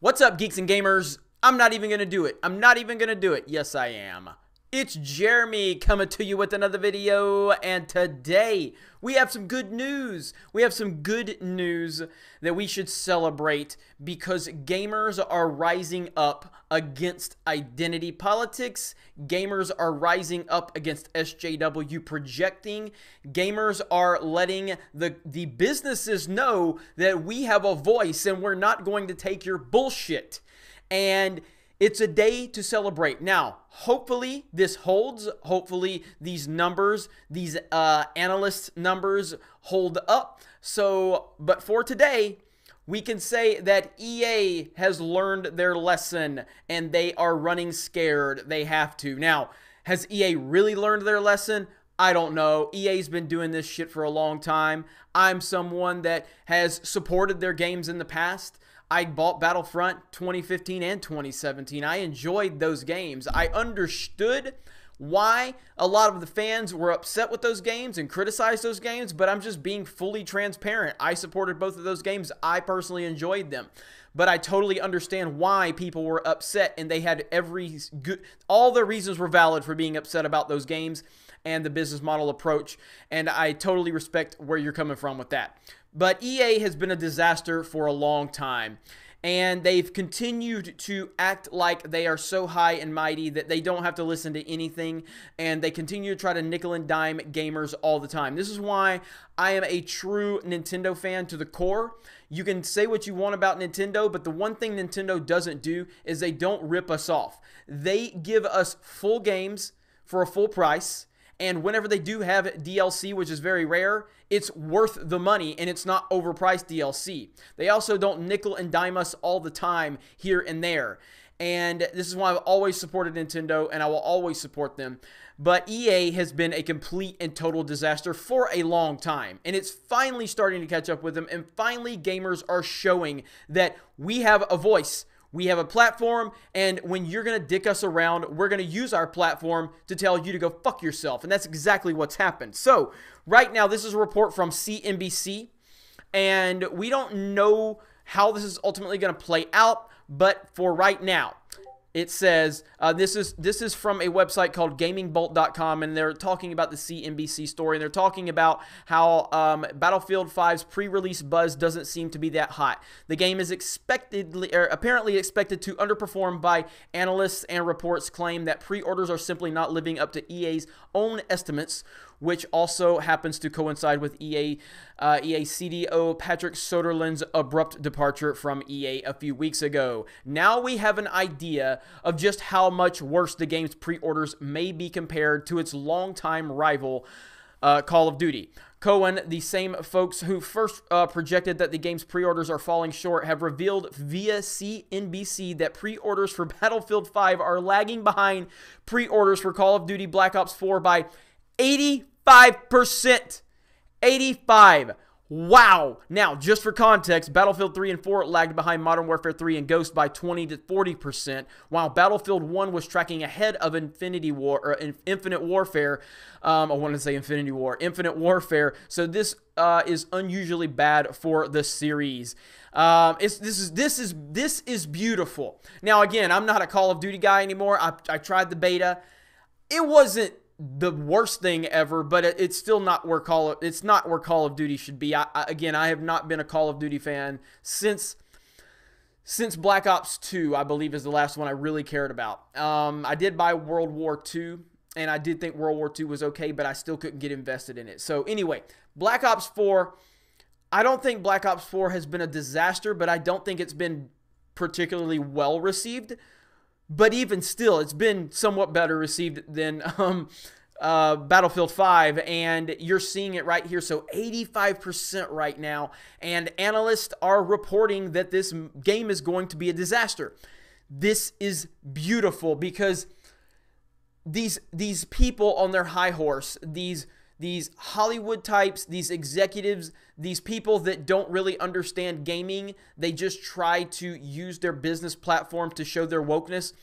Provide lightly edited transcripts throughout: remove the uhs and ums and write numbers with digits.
What's up, geeks and gamers? I'm not even going to do it. I'm not even going to do it. Yes, I am. It's Jeremy coming to you with another video, and today we have some good news. We have some good news that we should celebrate because gamers are rising up against identity politics. Gamers are rising up against SJW projecting. Gamers are letting the businesses know that we have a voice and we're not going to take your bullshit. And it's a day to celebrate. Now, hopefully this holds. Hopefully these numbers, these analyst numbers hold up. But for today, we can say that EA has learned their lesson and they are running scared. They have to. Now, has EA really learned their lesson? I don't know. EA's been doing this shit for a long time. I'm someone that has supported their games in the past. I bought Battlefront 2015 and 2017. I enjoyed those games. I understood why a lot of the fans were upset with those games and criticized those games, but I'm just being fully transparent. I supported both of those games. I personally enjoyed them. But I totally understand why people were upset, and they had all the reasons were valid for being upset about those games and the business model approach, and I totally respect where you're coming from with that. But EA has been a disaster for a long time, and they've continued to act like they are so high and mighty that they don't have to listen to anything, and they continue to try to nickel and dime gamers all the time. This is why I am a true Nintendo fan to the core. You can say what you want about Nintendo, but the one thing Nintendo doesn't do is they don't rip us off. They give us full games for a full price. And whenever they do have DLC, which is very rare, it's worth the money and it's not overpriced DLC. They also don't nickel and dime us all the time here and there. And this is why I've always supported Nintendo and I will always support them. But EA has been a complete and total disaster for a long time. And it's finally starting to catch up with them. And finally, gamers are showing that we have a voice. We have a platform, and when you're going to dick us around, we're going to use our platform to tell you to go fuck yourself, and that's exactly what's happened. So, right now, this is a report from CNBC, and we don't know how this is ultimately going to play out, but for right now, it says, this is from a website called gamingbolt.com, and they're talking about the CNBC story, and they're talking about how Battlefield 5's pre-release buzz doesn't seem to be that hot. The game is apparently expected to underperform by analysts, and reports claim that pre-orders are simply not living up to EA's own estimates, which also happens to coincide with EA CDO Patrick Soderlund's abrupt departure from EA a few weeks ago. Now we have an idea of just how much worse the game's pre-orders may be compared to its longtime rival, Call of Duty. Cohen, the same folks who first projected that the game's pre-orders are falling short, have revealed via CNBC that pre-orders for Battlefield 5 are lagging behind pre-orders for Call of Duty Black Ops 4 by 85%. 85. Wow. Now, just for context, Battlefield 3 and 4 lagged behind Modern Warfare 3 and Ghost by 20 to 40%, while Battlefield 1 was tracking ahead of Infinite Warfare. I wanted to say Infinity War. Infinite Warfare. So this is unusually bad for the series. This is beautiful. Now, again, I'm not a Call of Duty guy anymore. I tried the beta. It wasn't the worst thing ever, but it's still not where Call of Duty should be. Again, I have not been a Call of Duty fan since Black Ops 2, I believe, is the last one I really cared about. I did buy World War II, and I did think World War II was okay, but I still couldn't get invested in it. So anyway, Black Ops 4, I don't think Black Ops 4 has been a disaster, but I don't think it's been particularly well received. But even still, it's been somewhat better received than Battlefield 5, and you're seeing it right here. So 85% right now, and analysts are reporting that this game is going to be a disaster. This is beautiful because these people on their high horse, these Hollywood types, these executives, these people that don't really understand gaming, they just try to use their business platform to show their wokeness.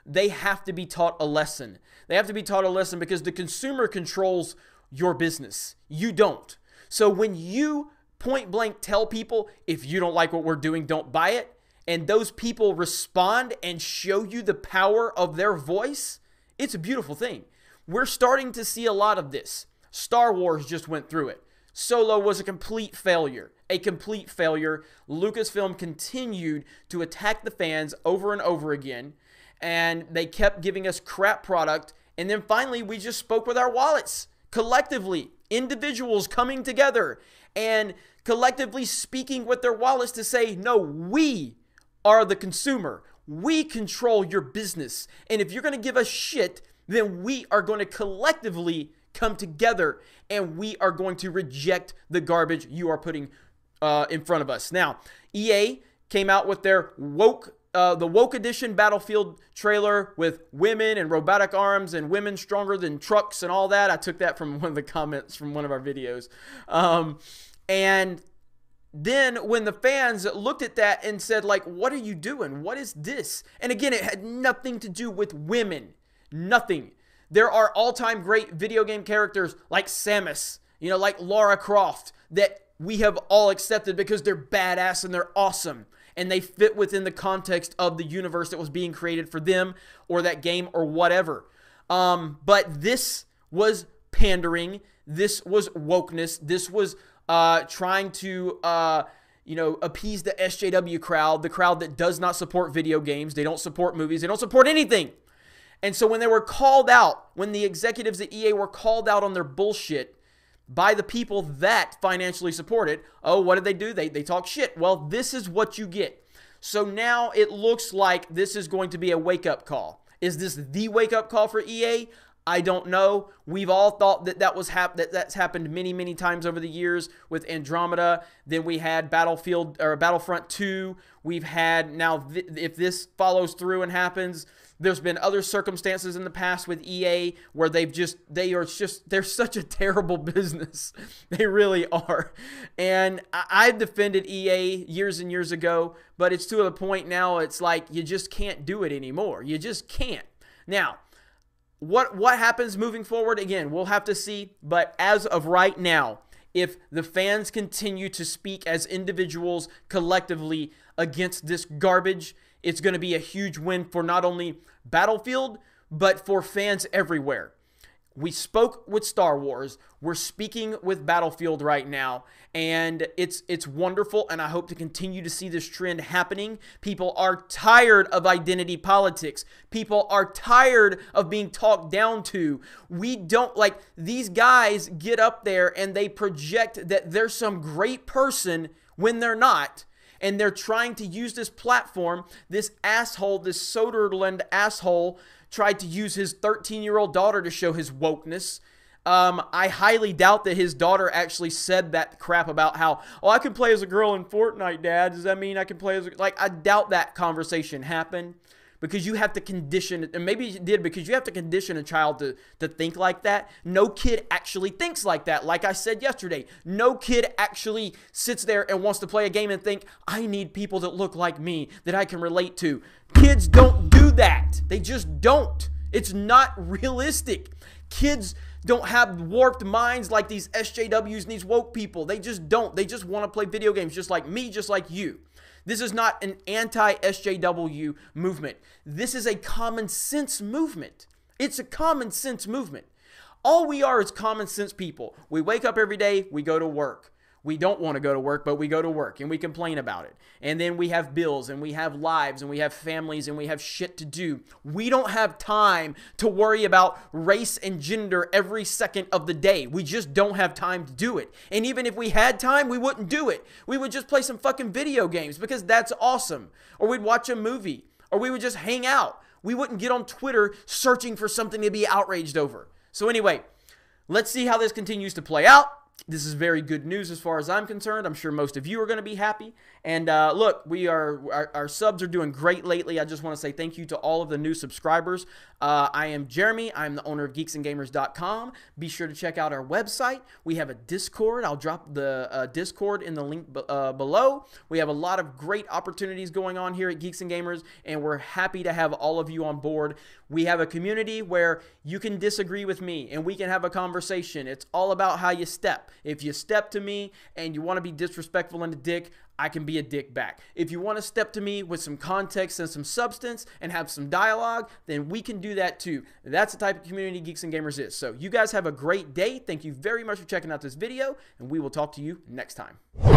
They have to be taught a lesson. They have to be taught a lesson because the consumer controls your business. You don't. So when you point blank tell people, if you don't like what we're doing, don't buy it, and those people respond and show you the power of their voice, it's a beautiful thing. We're starting to see a lot of this. Star Wars just went through it. Solo was a complete failure. A complete failure. Lucasfilm continued to attack the fans over and over again, and they kept giving us crap product, and then finally we just spoke with our wallets. Collectively, individuals coming together and collectively speaking with their wallets to say, no, we are the consumer. We control your business. And if you're going to give us shit, then we are going to collectively come together and we are going to reject the garbage you are putting in front of us. Now, EA came out with their the woke edition Battlefield trailer with women and robotic arms and women stronger than trucks and all that. I took that from one of the comments from one of our videos. And then when the fans looked at that and said, like, what are you doing? What is this? And again, it had nothing to do with women. Nothing. There are all-time great video game characters like Samus, you know, like Lara Croft, that we have all accepted because they're badass and they're awesome. And they fit within the context of the universe that was being created for them or that game or whatever. But this was pandering. This was wokeness. This was trying to, you know, appease the SJW crowd, the crowd that does not support video games. They don't support movies. They don't support anything. And so when they were called out, when the executives at EA were called out on their bullshit by the people that financially support it, oh, what did they do? They talk shit. Well, this is what you get. So now it looks like this is going to be a wake-up call. Is this the wake-up call for EA? I don't know. We've all thought that that's happened many, many times over the years with Andromeda. Then we had Battlefront 2. We've had now, if this follows through and happens, there's been other circumstances in the past with EA where they're such a terrible business. They really are. And I've defended EA years and years ago, but it's to the point now it's like you just can't do it anymore. You just can't. Now, what happens moving forward? Again, we'll have to see. But as of right now, if the fans continue to speak as individuals collectively against this garbage, it's going to be a huge win for not only Battlefield, but for fans everywhere. We spoke with Star Wars. We're speaking with Battlefield right now, and it's wonderful, and I hope to continue to see this trend happening. People are tired of identity politics. People are tired of being talked down to. We don't, like, these guys get up there and they project that they're some great person when they're not. And they're trying to use this platform. This asshole, this Soderlund asshole, tried to use his 13-year-old daughter to show his wokeness. I highly doubt that his daughter actually said that crap about how, oh, I can play as a girl in Fortnite, Dad. Does that mean I can play as a... Like, I doubt that conversation happened. Because you have to condition, and maybe it did because you have to condition a child to think like that. No kid actually thinks like that. Like I said yesterday, no kid actually sits there and wants to play a game and think, I need people that look like me, that I can relate to. Kids don't do that. They just don't. It's not realistic. Kids don't have warped minds like these SJWs and these woke people. They just don't. They just want to play video games just like me, just like you. This is not an anti-SJW movement. This is a common sense movement. It's a common sense movement. All we are is common sense people. We wake up every day, we go to work. We don't want to go to work, but we go to work and we complain about it. And then we have bills and we have lives and we have families and we have shit to do. We don't have time to worry about race and gender every second of the day. We just don't have time to do it. And even if we had time, we wouldn't do it. We would just play some fucking video games because that's awesome. Or we'd watch a movie. Or we would just hang out. We wouldn't get on Twitter searching for something to be outraged over. So anyway, let's see how this continues to play out. This is very good news as far as I'm concerned. I'm sure most of you are going to be happy. And look, our subs are doing great lately. I just want to say thank you to all of the new subscribers. I am Jeremy. I'm the owner of geeksandgamers.com. Be sure to check out our website. We have a Discord. I'll drop the Discord in the link below. We have a lot of great opportunities going on here at Geeks and Gamers, and we're happy to have all of you on board. We have a community where you can disagree with me, and we can have a conversation. It's all about how you step. step. If you step to me and you want to be disrespectful and a dick, I can be a dick back. If you want to step to me with some context and some substance and have some dialogue, then we can do that too. That's the type of community Geeks and Gamers is. So you guys have a great day. Thank you very much for checking out this video, and we will talk to you next time.